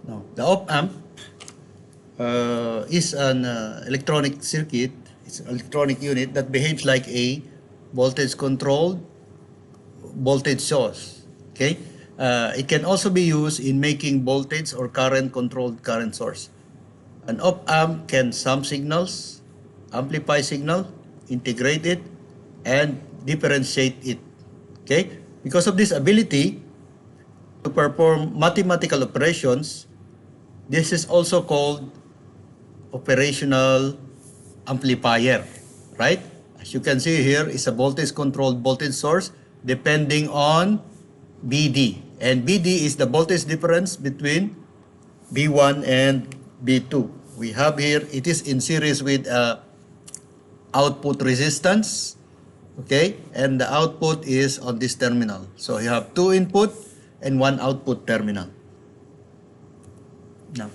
Now, the op-amp is an electronic circuit. It's an electronic unit that behaves like a voltage-controlled voltage source. Okay, it can also be used in making voltage or current-controlled current source. An op-amp can sum signals, amplify signal, integrate it, and differentiate it. Okay, because of this ability to perform mathematical operations, this is also called operational amplifier, right? As you can see here is a voltage-controlled voltage source depending on BD. And BD is the voltage difference between B1 and B2. We have here, it is in series with output resistance, okay? And the output is on this terminal. So you have two input and one output terminal. Now,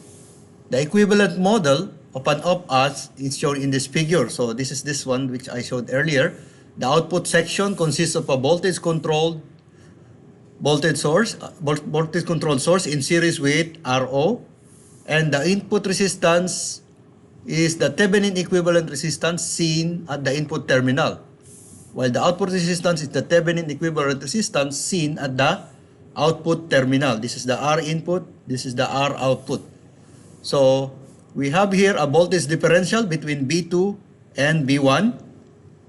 the equivalent model of an op-amp is shown in this figure. So this is this one which I showed earlier. The output section consists of a voltage-controlled voltage-controlled source in series with RO, and the input resistance is the Thevenin equivalent resistance seen at the input terminal, while the output resistance is the Thevenin equivalent resistance seen at the output terminal. This is the R input, this is the R output. So we have here a voltage differential between B2 and B1,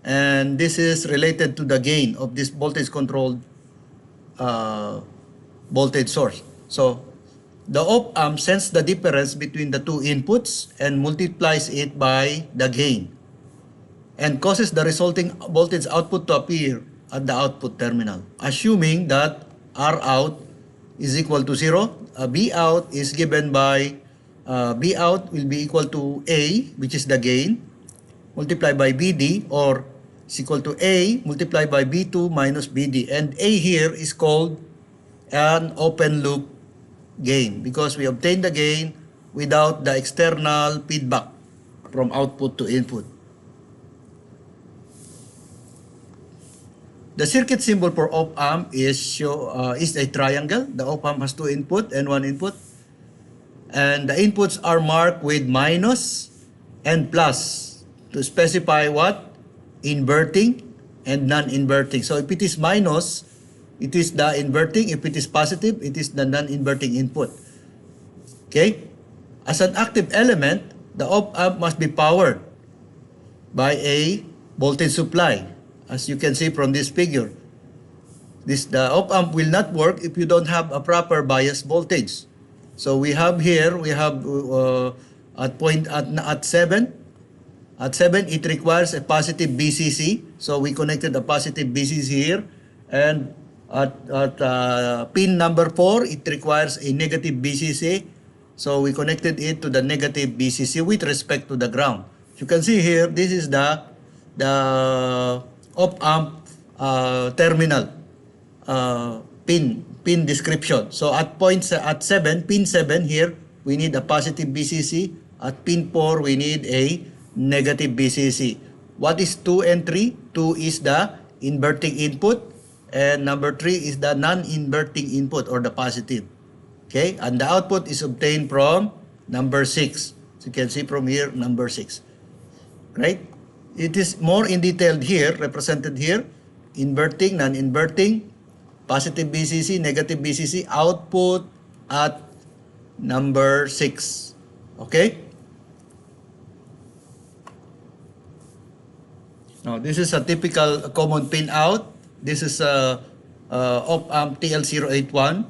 and this is related to the gain of this voltage-controlled voltage source. So the op-amp sends the difference between the two inputs and multiplies it by the gain and causes the resulting voltage output to appear at the output terminal. Assuming that R out is equal to 0, B out is given by B out will be equal to A, which is the gain, multiplied by BD, or is equal to A multiplied by B2 minus BD. And A here is called an open loop gain because we obtain the gain without the external feedback from output to input. The circuit symbol for op-amp is a triangle. The op-amp has two input and one input. And the inputs are marked with minus and plus to specify what? Inverting and non-inverting. So if it is minus, it is the inverting. If it is positive, it is the non-inverting input. Okay? As an active element, the op-amp must be powered by a voltage supply. As you can see from this figure, the op-amp will not work if you don't have a proper bias voltage. So we have here, at 7 it requires a positive BCC. So we connected a positive BCC here, and at pin number 4 it requires a negative BCC. So we connected it to the negative BCC with respect to the ground. You can see here, this is the op-amp terminal pin description. So at 7, pin 7 here, we need a positive BCC. At pin 4, we need a negative BCC. What is 2 and 3? 2 is the inverting input, and number 3 is the non-inverting input or the positive. Okay, and the output is obtained from number 6. So you can see from here, number 6. Right? It is more in detail here, represented here. Inverting, non-inverting, positive BCC, negative BCC, output at number 6. Okay? Now, this is a typical common pin out. This is a op-amp TL081.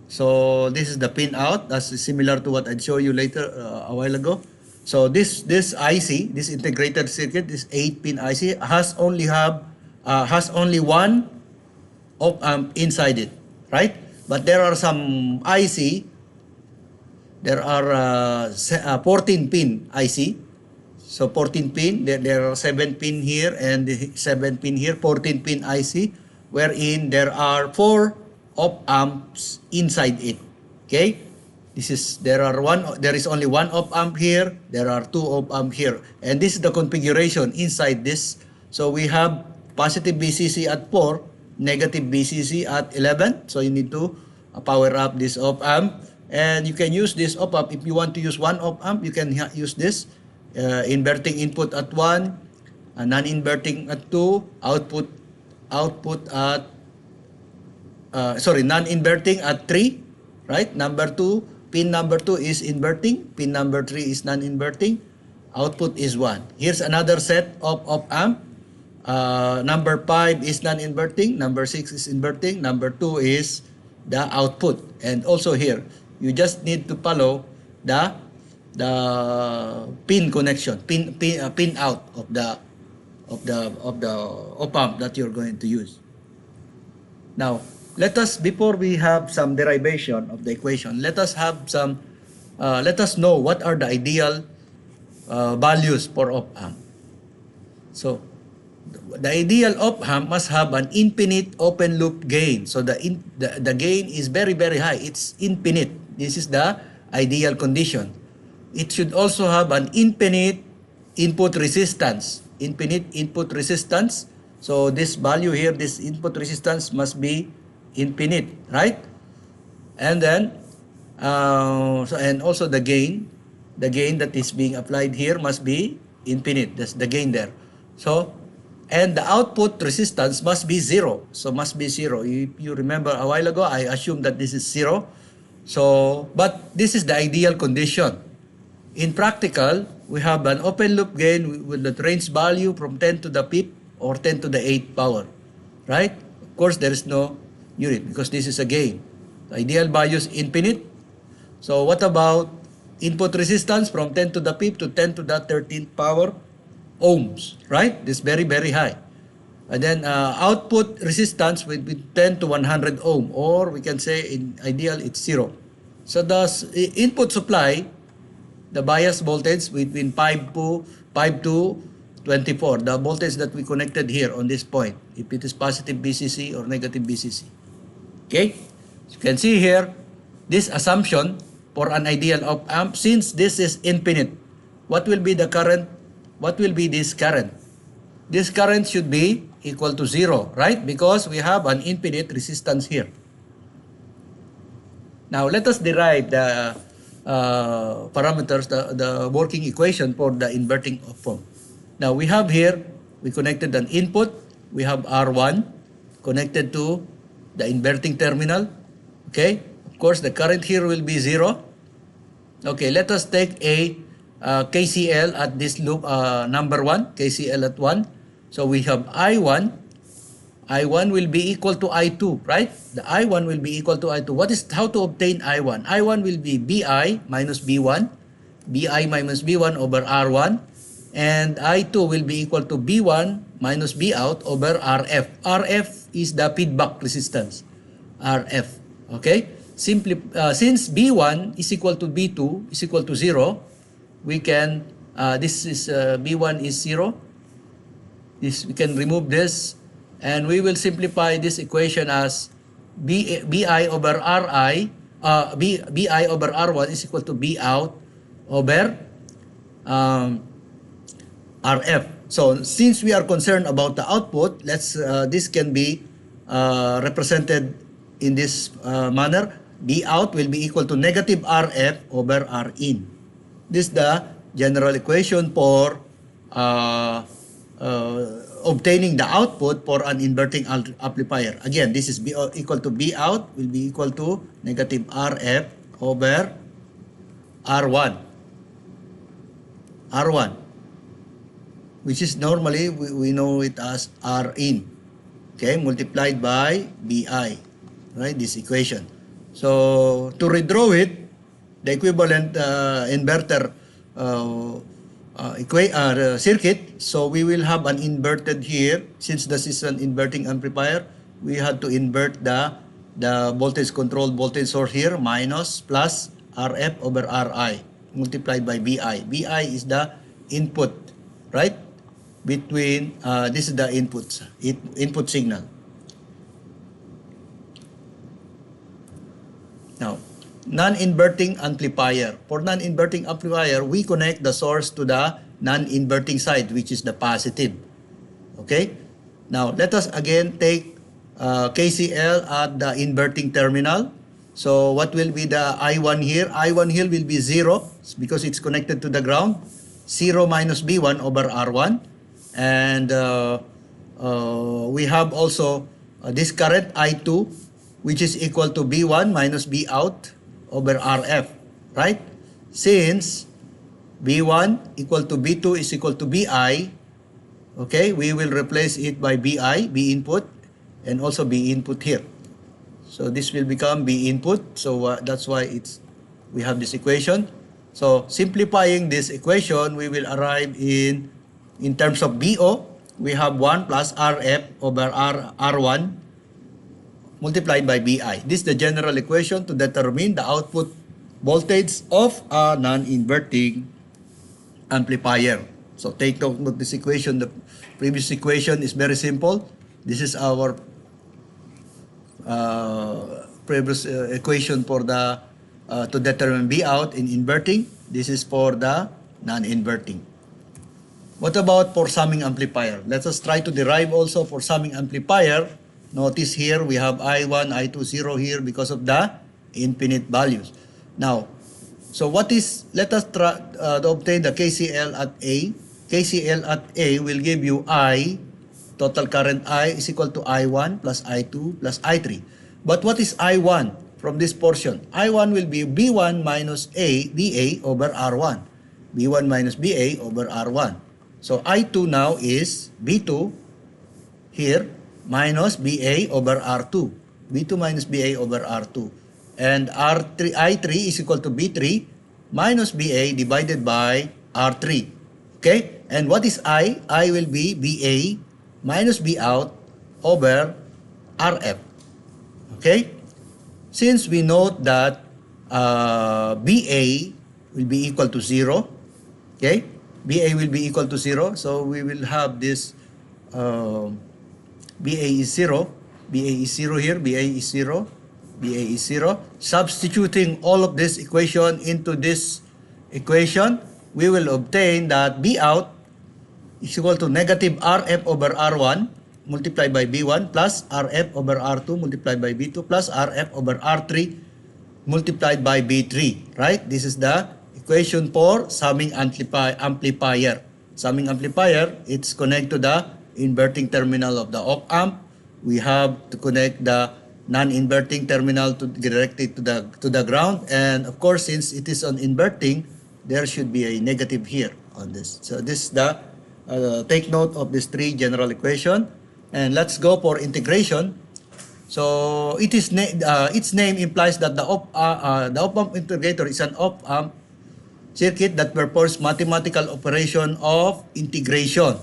So, this is the pin out. That's similar to what I'd show you later a while ago. So, this IC, this integrated circuit, this 8-pin IC, has only one op-amp inside it, right? But there are some IC, there are 14-pin IC. So 14-pin, there are 7-pin here and 7-pin here, 14-pin IC, wherein there are 4 op-amps inside it. Okay? There is only one op-amp here, there are 2 op-amp here. And this is the configuration inside this. So we have positive BCC at 4, negative BCC at 11. So you need to power up this op-amp. And you can use this op-amp. If you want to use one op-amp, you can use this. Inverting input at 1, non-inverting at 2, output at, non-inverting at 3, right? Pin number 2 is inverting, pin number 3 is non-inverting, output is 1. Here's another set of op-amp. Number 5 is non-inverting, number 6 is inverting, number 2 is the output. And also here, you just need to follow the pin connection, pin out of the op-amp that you're going to use. Now, before we have some derivation of the equation, let us know what are the ideal values for op-amp. So, the ideal op-amp must have an infinite open loop gain. So the gain is very, very high. It's infinite. This is the ideal condition. It should also have an infinite input resistance. Infinite input resistance. So this value here, this input resistance must be infinite, right? And then, and also the gain that is being applied here must be infinite. That's the gain there. So, and the output resistance must be 0. So must be 0. If you remember a while ago, I assumed that this is 0. So, but this is the ideal condition. In practical, we have an open loop gain with the range value from 10 to the 5th or 10 to the 8th power, right? Of course, there is no unit because this is a gain. The ideal value is infinite. So what about input resistance from 10 to the 5th to 10 to the 13th power ohms, right? This is very, very high. And then output resistance with 10 to 100 ohm, or we can say in ideal it's 0. So the input supply, the bias voltage between 5 to 24, the voltage that we connected here on this point, if it is positive BCC or negative BCC. Okay? As you can see here, this assumption for an ideal op-amp, since this is infinite, what will be the current? What will be this current? This current should be equal to 0, right? Because we have an infinite resistance here. Now, let us derive the parameters, the working equation for the inverting op-amp. Now, we have here, we connected an input. We have R1 connected to the inverting terminal. Okay? Of course, the current here will be 0. Okay, let us take a KCL at this loop, number 1, KCL at 1. So we have I1 will be equal to I2, right? The I1 will be equal to I2. How to obtain I1? I1 will be BI minus B1, BI minus B1 over R1, and I2 will be equal to B1 minus B out over RF. RF is the feedback resistance, RF, okay? Simply, since B1 is equal to B2 is equal to 0, we can, this is, B1 is 0. We can remove this, and we will simplify this equation as BI over RI, BI over R1 is equal to B out over RF. So since we are concerned about the output, this can be represented in this manner. B out will be equal to negative RF over R in. This is the general equation for obtaining the output for an inverting amplifier. Again, this is equal to B out will be equal to negative RF over R1. R1, which is normally, we know it as R in. Okay, multiplied by BI, right, this equation. So, to redraw it, the equivalent inverter circuit, so we will have an inverted here. Since this is an inverting amplifier, we had to invert the voltage controlled voltage source here, minus plus RF over RI, multiplied by BI. BI is the input, right? Between, this is the input signal. Now, non-inverting amplifier. For non-inverting amplifier, we connect the source to the non-inverting side, which is the positive. Okay? Now, let us again take KCL at the inverting terminal. So what will be the I1 here? I1 here will be 0 because it's connected to the ground. 0 minus B1 over R1. And we have also this current I2, which is equal to B1 minus B out over RF, right? Since B1 equal to B2 is equal to BI, okay, we will replace it by BI, B input, and also B input here. So this will become B input. So that's why we have this equation. So simplifying this equation, we will arrive in terms of BO, we have 1 plus RF over R1 multiplied by BI. This is the general equation to determine the output voltage of a non-inverting amplifier. So take note of this equation. The previous equation is very simple. This is our previous equation for the to determine B out in inverting. This is for the non-inverting. What about for summing amplifier? Let us try to derive also for summing amplifier. Notice here we have I1, I2, 0 here because of the infinite values. Now, so what is, let us try to obtain the KCL at A. KCL at A will give you I, total current I is equal to I1 plus I2 plus I3. But what is I1 from this portion? I1 will be B1 minus BA over R1. B1 minus BA over R1. So I2 now is B2 here minus BA over R2. B2 minus BA over R2. And I3 is equal to B3 minus BA divided by R3. Okay? And what is I? I will be BA minus B out over RF. Okay? Since we note that BA will be equal to 0, okay? BA will be equal to 0, so we will have this BA is 0, BA is 0 here, BA is 0, BA is 0. Substituting all of this equation into this equation, we will obtain that B out is equal to negative RF over R1 multiplied by B1 plus RF over R2 multiplied by B2 plus RF over R3 multiplied by B3, right? This is the equation for summing amplifier. Summing amplifier, it's connect to the inverting terminal of the op-amp. We have to connect the non-inverting terminal to directly to the ground, and of course, since it is on inverting, there should be a negative here on this. So this is the take note of these three general equation, and let's go for integration. So it is its name implies that the op-amp integrator is an op-amp circuit that performs mathematical operation of integration.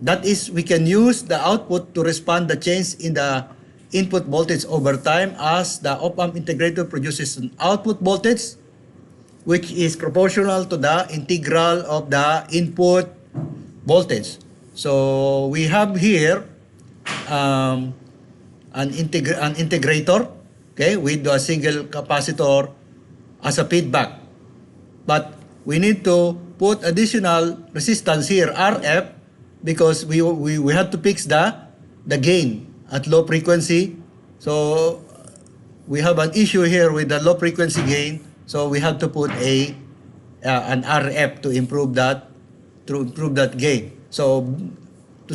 That is, we can use the output to respond the change in the input voltage over time, as the op-amp integrator produces an output voltage which is proportional to the integral of the input voltage. So we have here an integrator, okay, with a single capacitor as a feedback. But we need to put additional resistance here, RF, because we have to fix the gain at low frequency. So we have an issue here with the low frequency gain. So we have to put an RF to improve that gain. So to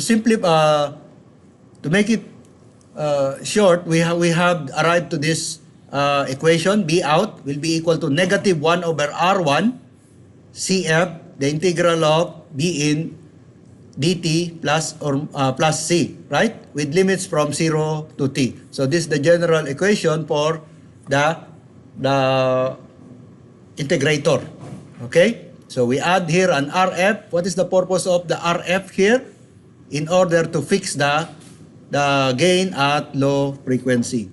make it short, we have arrived to this equation. B out will be equal to negative 1 over R1 CF, the integral of B in dt plus C, right? With limits from 0 to t. So this is the general equation for the integrator. Okay? So we add here an RF. What is the purpose of the RF here? In order to fix the gain at low frequency.